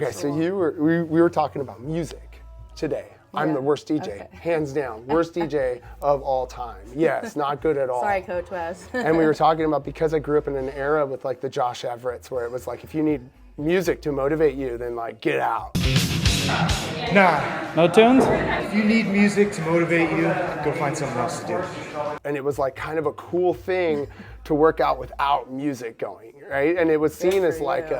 Okay, so we were talking about music today. I'm the worst DJ, hands down, worst DJ of all time. Yes, not good at all. Sorry, Coach Wes. And we were talking about, because I grew up in an era with like the Josh Everetts, where it was like, if you need music to motivate you, then like get out. Nah. No tunes? If you need music to motivate you, go find something else to do. And it was like kind of a cool thing to work out without music going, right? And it was seen as like,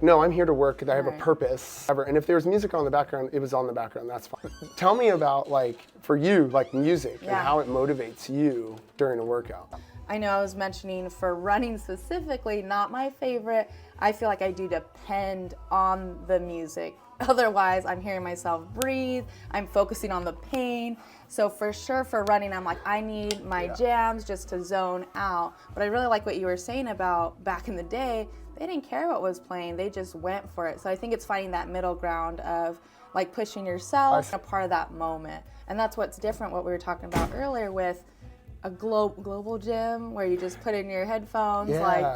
no, I'm here to work, I have a purpose. And if there was music on in the background, it was on the background, that's fine. Tell me about, like, for you, like music and how it motivates you during a workout. I know I was mentioning for running specifically, not my favorite. I feel like I do depend on the music. Otherwise, I'm hearing myself breathe, I'm focusing on the pain. So for sure for running, I'm like, I need my jams just to zone out. But I really like what you were saying about back in the day, they didn't care what was playing, they just went for it. So I think it's finding that middle ground of like pushing yourself, a part of that moment. And that's what's different, what we were talking about earlier with a global gym where you just put in your headphones. Like,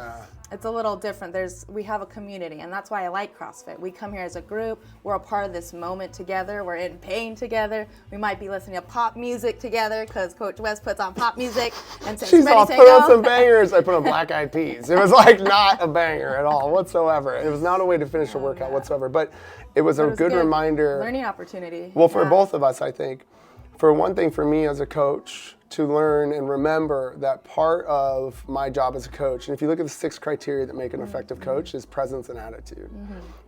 it's a little different. We have a community, and that's why I like CrossFit. We come here as a group, we're a part of this moment together, we're in pain together. We might be listening to pop music together because Coach Wes puts on pop music and says, She's all put on some bangers. I put on Black Eyed Peas. It was like not a banger at all whatsoever. It was not a way to finish a workout whatsoever, but it was a good reminder. Learning opportunity. Well, for both of us, I think. For one thing, for me as a coach, to learn and remember that part of my job as a coach, and if you look at the 6 criteria that make an effective coach, is presence and attitude.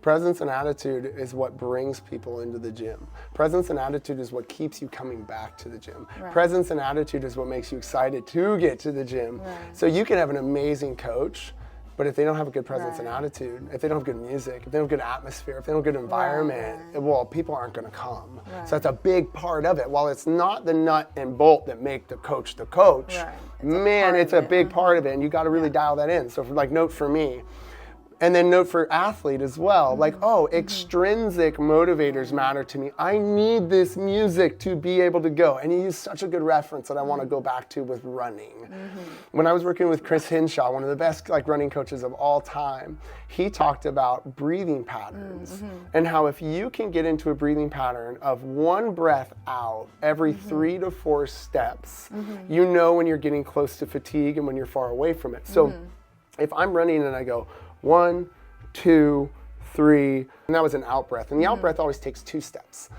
Presence and attitude is what brings people into the gym. Presence and attitude is what keeps you coming back to the gym. Presence and attitude is what makes you excited to get to the gym. So you can have an amazing coach, but if they don't have a good presence and attitude, if they don't have good music, if they don't have good atmosphere, if they don't have good environment, well, people aren't going to come. So that's a big part of it. While it's not the nut and bolt that make the coach, man, it's a big part of it, and you got to really dial that in. So, note for me. And then note for athlete as well, extrinsic motivators matter to me. I need this music to be able to go. And you use such a good reference that I want to go back to with running. When I was working with Chris Hinshaw, one of the best running coaches of all time, he talked about breathing patterns and how if you can get into a breathing pattern of 1 breath out every 3 to 4 steps, you know when you're getting close to fatigue and when you're far away from it. So if I'm running and I go, 1, 2, 3, and that was an out breath. And the out breath always takes 2 steps.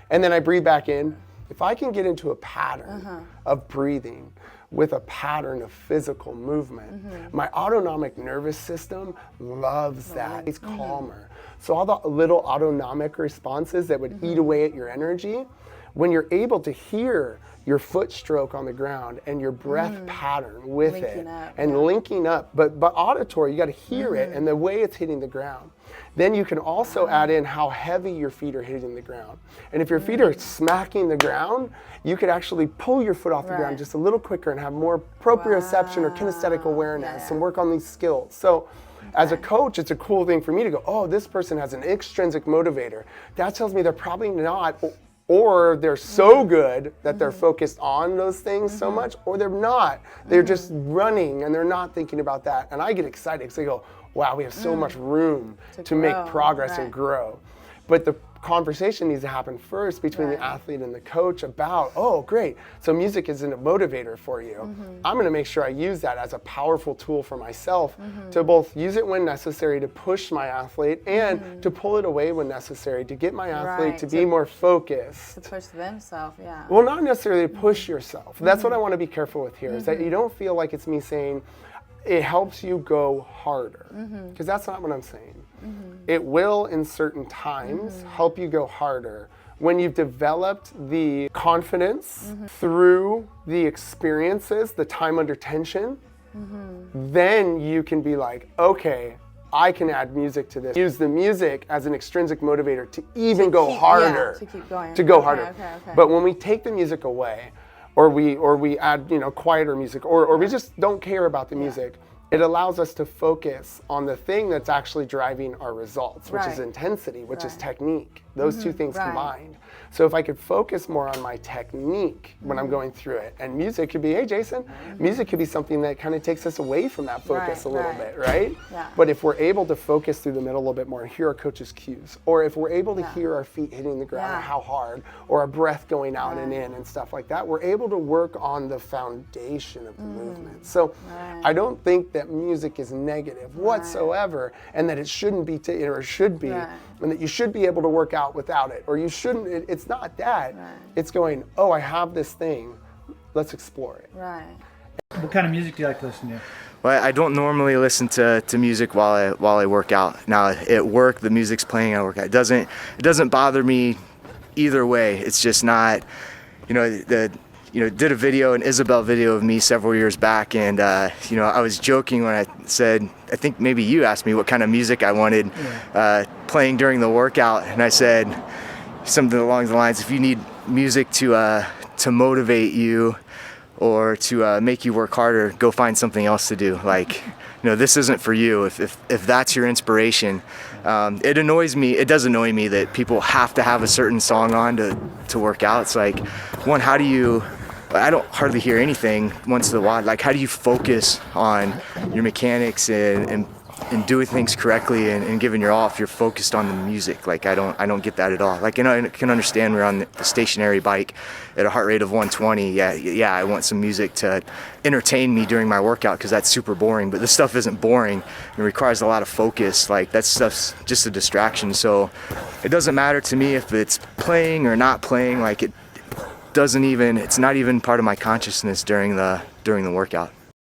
And then I breathe back in. If I can get into a pattern of breathing with a pattern of physical movement, my autonomic nervous system loves that. It's calmer. So all the little autonomic responses that would eat away at your energy, when you're able to hear your foot stroke on the ground and your breath pattern with linking up, but auditory, you got to hear it and the way it's hitting the ground. Then you can also add in how heavy your feet are hitting the ground. And if your feet are smacking the ground, you could actually pull your foot off the ground just a little quicker and have more proprioception or kinesthetic awareness and work on these skills. So as a coach, it's a cool thing for me to go, oh, this person has an extrinsic motivator. That tells me they're probably not, or they're so good that they're focused on those things so much, or they're not. They're just running and they're not thinking about that. And I get excited because I go, wow, we have so much room to make progress and grow. But the conversation needs to happen first between the athlete and the coach about, oh, great, so music isn't a motivator for you. I'm going to make sure I use that as a powerful tool for myself to both use it when necessary to push my athlete and to pull it away when necessary to get my athlete to be more focused. To push themselves, Well, not necessarily to push yourself. That's what I want to be careful with here, is that you don't feel like it's me saying, it helps you go harder, because that's not what I'm saying. It will, in certain times, help you go harder. When you've developed the confidence through the experiences, the time under tension, then you can be like, okay, I can add music to this. Use the music as an extrinsic motivator to even go harder. To keep going. To go harder. But when we take the music away, or we add quieter music, or we just don't care about the music, it allows us to focus on the thing that's actually driving our results, which is Right. intensity, which is Right. technique. Those two things right. combined. So if I could focus more on my technique when I'm going through it, and music could be, hey Jason, music could be something that kind of takes us away from that focus Right, a little right. bit, right? Yeah. But if we're able to focus through the middle a little bit more and hear our coach's cues, or if we're able to hear our feet hitting the ground Yeah. or how hard, or our breath going out and in and stuff like that, we're able to work on the foundation of the movement. So I don't think that music is negative whatsoever, and that it shouldn't be, or should be, Right. and that you should be able to work out without it, or you shouldn't. It's not that. It's going, oh, I have this thing. Let's explore it. Right. What kind of music do you like to listen to? Well, I don't normally listen to music while I work out. Now at work, the music's playing at work. It doesn't bother me either way. It's just not, did a video, an Isabel video of me several years back, and I was joking when I said, I think maybe you asked me what kind of music I wanted playing during the workout, and I said something along the lines, if you need music to motivate you or to make you work harder, go find something else to do. Like, this isn't for you. If that's your inspiration, it annoys me. It does annoy me that people have to have a certain song on to work out. It's like, one, I don't hardly hear anything once in a while. Like, how do you focus on your mechanics and doing things correctly and giving your all if you're focused on the music? Like, I don't get that at all. Like, I can understand we're on the stationary bike at a heart rate of 120. Yeah, I want some music to entertain me during my workout because that's super boring. But this stuff isn't boring. It requires a lot of focus. Like, that stuff's just a distraction. So it doesn't matter to me if it's playing or not playing. Like, it's not even part of my consciousness during the workout.